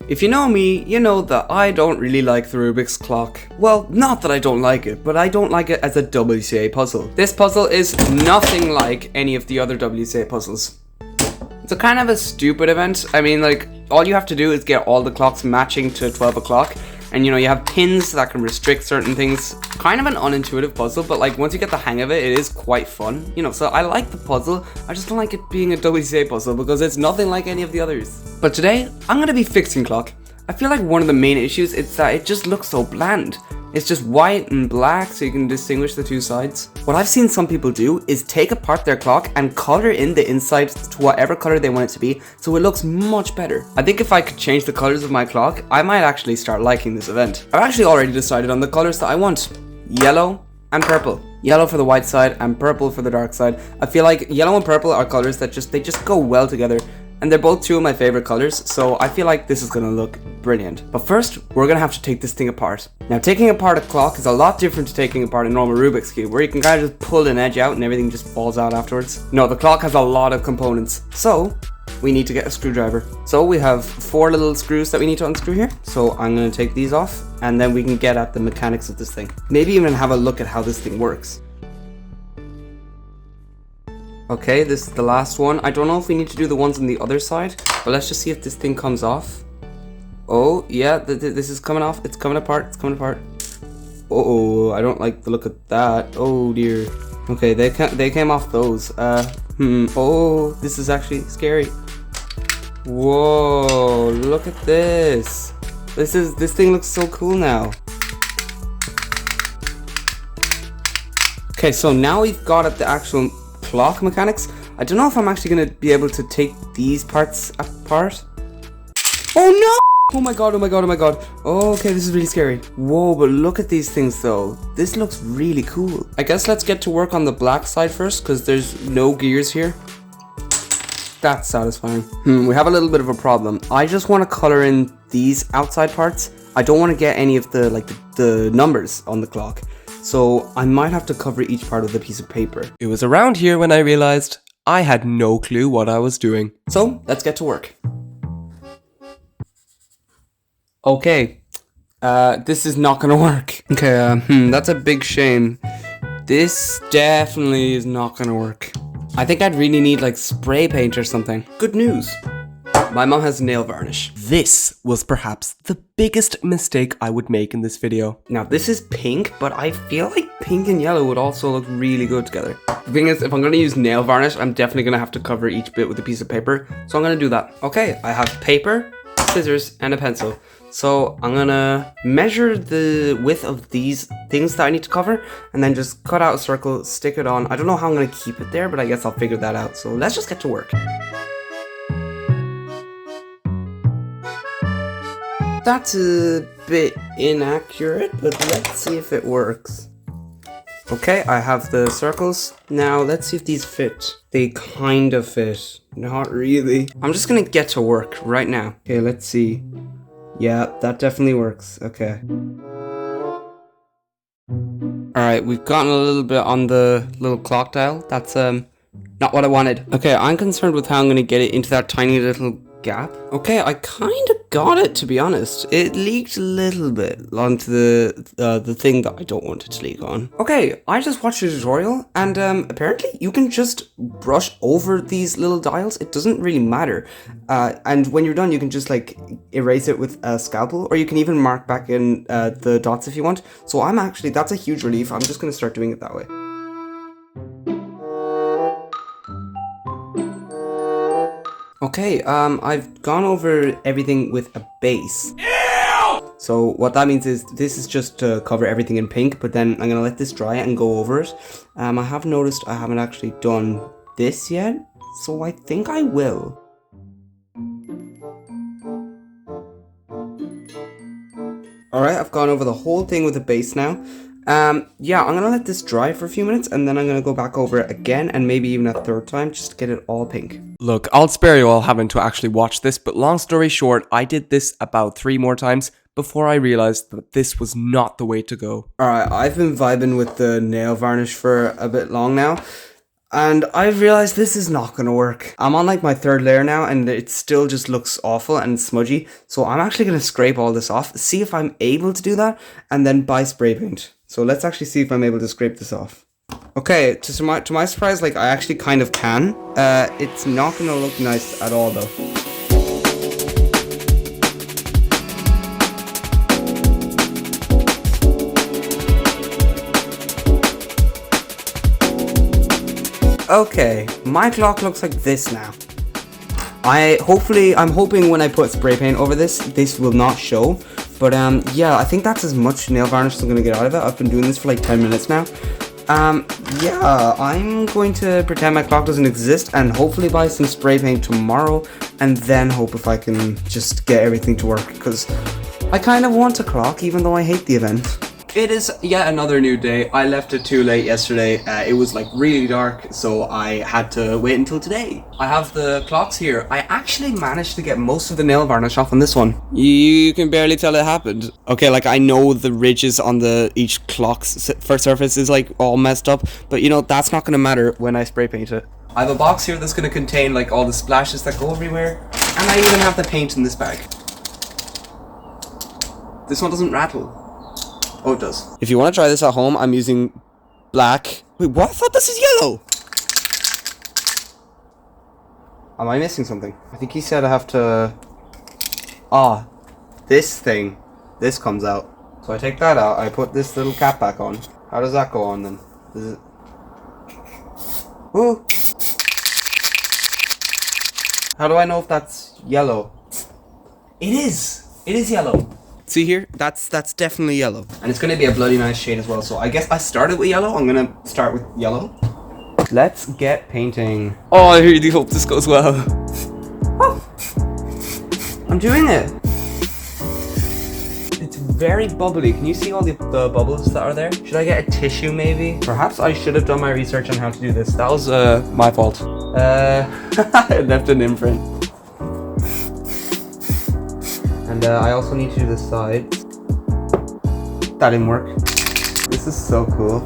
If you know me, you know that I don't really like the Rubik's clock. Well, not that I don't like it, but I don't like it as a WCA puzzle. This puzzle is nothing like any of the other WCA puzzles. It's a kind of a stupid event. I mean, like, all you have to do is get all the clocks matching to 12 o'clock. And you know, you have pins that can restrict certain things. Kind of an unintuitive puzzle, but like once you get the hang of it, it is quite fun. You know, so I like the puzzle. I just don't like it being a WCA puzzle because it's nothing like any of the others. But today, I'm gonna be fixing clock. I feel like one of the main issues is that it just looks so bland. It's just white and black so you can distinguish the two sides. What I've seen some people do is take apart their clock and color in the inside to whatever color they want it to be so it looks much better. I think if I could change the colors of my clock, I might actually start liking this event. I've actually already decided on the colors that I want. Yellow and purple. Yellow for the white side and purple for the dark side. I feel like yellow and purple are colors that they just go well together. And they're both two of my favorite colors, so I feel like this is gonna look brilliant. But first, we're gonna have to take this thing apart. Now, taking apart a clock is a lot different to taking apart a normal Rubik's Cube, where you can kind of just pull an edge out and everything just falls out afterwards. No, the clock has a lot of components, so we need to get a screwdriver. So we have 4 little screws that we need to unscrew here. So I'm gonna take these off, and then we can get at the mechanics of this thing. Maybe even have a look at how this thing works. Okay, this is the last one. I don't know if we need to do the ones on the other side, but let's just see if this thing comes off. Oh, yeah, this is coming off. It's coming apart. It's coming apart. Oh, I don't like the look of that. Oh, dear. Okay, they came off those. Oh, this is actually scary. Whoa, look at this. This thing looks so cool now. Okay, so now we've got at the actual clock mechanics. I don't know if I'm actually gonna be able to take these parts apart. Oh no! Oh my god, oh my god, oh my god. Oh, okay, this is really scary. Whoa, but look at these things though. This looks really cool. I guess let's get to work on the black side first, because there's no gears here. That's satisfying. We have a little bit of a problem. I just want to color in these outside parts. I don't want to get any of the numbers on the clock. So I might have to cover each part of the piece of paper. It was around here when I realized I had no clue what I was doing. So let's get to work. Okay, this is not gonna work. Okay, that's a big shame. This definitely is not gonna work. I think I'd really need like spray paint or something. Good news. My mom has nail varnish. This was perhaps the biggest mistake I would make in this video. Now this is pink, but I feel like pink and yellow would also look really good together. The thing is, if I'm gonna use nail varnish, I'm definitely gonna have to cover each bit with a piece of paper. So I'm gonna do that. Okay, I have paper, scissors, and a pencil. So I'm gonna measure the width of these things that I need to cover and then just cut out a circle, stick it on. I don't know how I'm gonna keep it there, but I guess I'll figure that out. So let's just get to work. That's a bit inaccurate, but let's see if it works. Okay, I have the circles. Now let's see if these fit. They kind of fit. Not really. I'm just gonna get to work right now. Okay, let's see. Yeah, that definitely works. Okay. Alright, we've gotten a little bit on the little clock dial. That's not what I wanted. Okay, I'm concerned with how I'm gonna get it into that tiny little gap. Okay, I kind of got it, to be honest. It leaked a little bit onto the thing that I don't want it to leak on. Okay, I just watched a tutorial, and apparently you can just brush over these little dials. It doesn't really matter. And when you're done, you can just like erase it with a scalpel, or you can even mark back in the dots if you want. So that's a huge relief. I'm just gonna start doing it that way. Okay, I've gone over everything with a base. Ew! So what that means is this is just to cover everything in pink, but then I'm gonna let this dry and go over it. I have noticed I haven't actually done this yet, so I think I will. Alright, I've gone over the whole thing with a base now. Yeah, I'm gonna let this dry for a few minutes and then I'm gonna go back over it again and maybe even a third time just to get it all pink. Look, I'll spare you all having to actually watch this, but long story short, I did this about 3 more times before I realized that this was not the way to go. Alright, I've been vibing with the nail varnish for a bit long now. And I realized this is not gonna work. I'm on like my third layer now and it still just looks awful and smudgy. So I'm actually gonna scrape all this off, see if I'm able to do that, and then buy spray paint. So let's actually see if I'm able to scrape this off. Okay, to my surprise, like I actually kind of can. It's not gonna look nice at all though. Okay, my clock looks like this now. I'm hoping when I put spray paint over this will not show. But yeah, I think that's as much nail varnish as I'm gonna get out of it. I've been doing this for like 10 minutes now. Yeah, I'm going to pretend my clock doesn't exist and hopefully buy some spray paint tomorrow and then hope if I can just get everything to work, because I kind of want a clock even though I hate the event. It is yet another new day. I left it too late yesterday. It was like really dark, so I had to wait until today. I have the clocks here. I actually managed to get most of the nail varnish off on this one. You can barely tell it happened. Okay, like I know the ridges on each clock's first surface is like all messed up, but you know, that's not gonna matter when I spray paint it. I have a box here that's gonna contain like all the splashes that go everywhere, and I even have the paint in this bag. This one doesn't rattle. Oh, it does. If you want to try this at home, I'm using black. Wait, what? I thought this is yellow. Am I missing something? I think he said I have to... Ah, this thing. This comes out. So I take that out, I put this little cap back on. How does that go on then? Is it... Ooh. How do I know if that's yellow? It is! It is yellow. See here? That's definitely yellow. And it's gonna be a bloody nice shade as well. So I guess I started with yellow. I'm gonna start with yellow. Let's get painting. Oh, I really hope this goes well. Oh, I'm doing it. It's very bubbly. Can you see all the bubbles that are there? Should I get a tissue maybe? Perhaps I should have done my research on how to do this. That was my fault. I left an imprint. And I also need to do the side. That didn't work. This is so cool.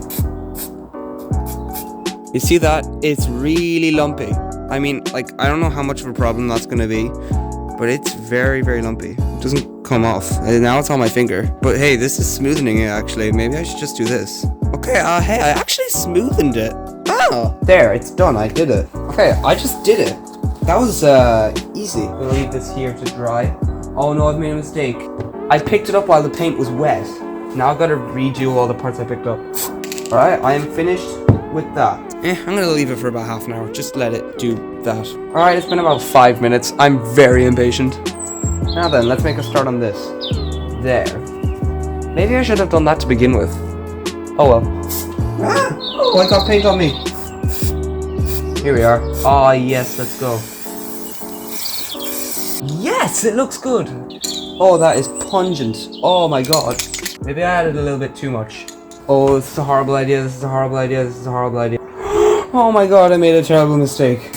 You see that? It's really lumpy. I mean, like, I don't know how much of a problem that's gonna be, but it's very, very lumpy. It doesn't come off. And now it's on my finger. But hey, this is smoothing it actually. Maybe I should just do this. Okay, hey, I actually smoothened it. Oh, there, it's done. I did it. Okay, I just did it. That was easy. I'm gonna leave this here to dry. Oh no, I've made a mistake. I picked it up while the paint was wet. Now I've got to redo all the parts I picked up. Alright, I am finished with that. I'm gonna leave it for about half an hour. Just let it do that. Alright, it's been about 5 minutes. I'm very impatient. Now then, let's make a start on this. There. Maybe I should have done that to begin with. Oh well. Ah! Oh, I got paint on me. Here we are. Ah, yes, let's go. Yes, it looks good. Oh, that is pungent. Oh my god. Maybe I added a little bit too much. Oh, this is a horrible idea. This is a horrible idea. This is a horrible idea. Oh my god, I made a terrible mistake.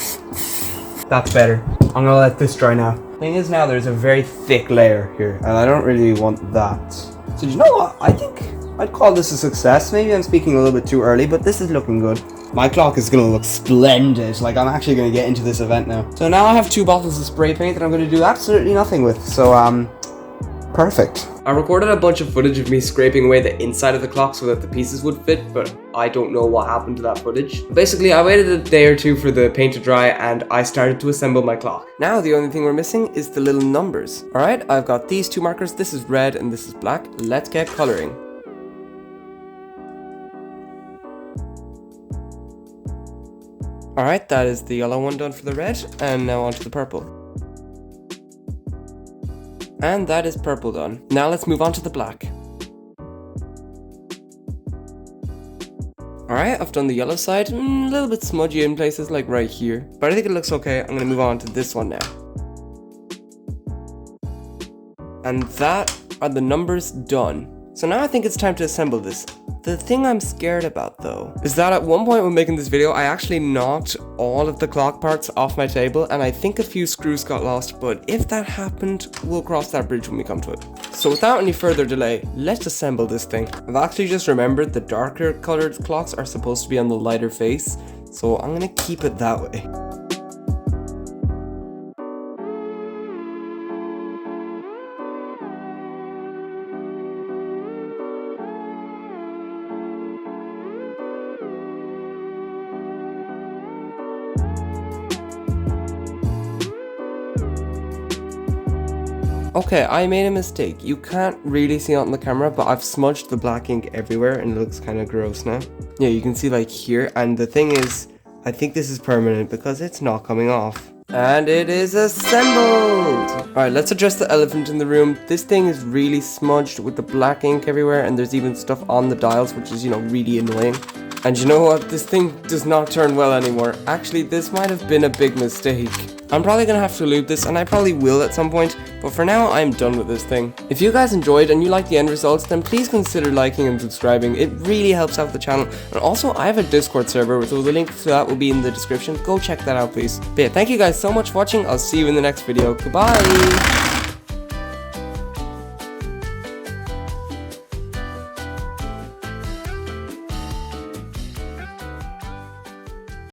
That's better. I'm gonna let this dry now. Thing is now there's a very thick layer here, and I don't really want that. So you know what? I think I'd call this a success. Maybe I'm speaking a little bit too early, but this is looking good. My clock is gonna look splendid. Like, I'm actually gonna get into this event now. So now I have 2 bottles of spray paint that I'm gonna do absolutely nothing with. So, perfect. I recorded a bunch of footage of me scraping away the inside of the clock so that the pieces would fit, but I don't know what happened to that footage. Basically, I waited a day or two for the paint to dry and I started to assemble my clock. Now the only thing we're missing is the little numbers. Alright, I've got these 2 markers. This is red and this is black. Let's get coloring. Alright, that is the yellow one done for the red, and now onto the purple. And that is purple done. Now let's move on to the black. Alright, I've done the yellow side, a little bit smudgy in places like right here, but I think it looks okay. I'm gonna move on to this one now. And that are the numbers done. So now I think it's time to assemble this. The thing I'm scared about though, is that at one point when making this video, I actually knocked all of the clock parts off my table and I think a few screws got lost, but if that happened, we'll cross that bridge when we come to it. So without any further delay, let's assemble this thing. I've actually just remembered the darker colored clocks are supposed to be on the lighter face, So I'm gonna keep it that way. Okay, I made a mistake. You can't really see it on the camera, but I've smudged the black ink everywhere and it looks kind of gross now. Yeah, you can see like here, and the thing is, I think this is permanent because it's not coming off. And it is assembled! Alright, let's address the elephant in the room. This thing is really smudged with the black ink everywhere, and there's even stuff on the dials, which is, you know, really annoying. And you know what? This thing does not turn well anymore. Actually, this might have been a big mistake. I'm probably gonna have to lube this, and I probably will at some point, but for now, I'm done with this thing. If you guys enjoyed and you like the end results, then please consider liking and subscribing. It really helps out the channel. And also, I have a Discord server, so the link to that will be in the description. Go check that out, please. But yeah, thank you guys so much for watching. I'll see you in the next video. Goodbye!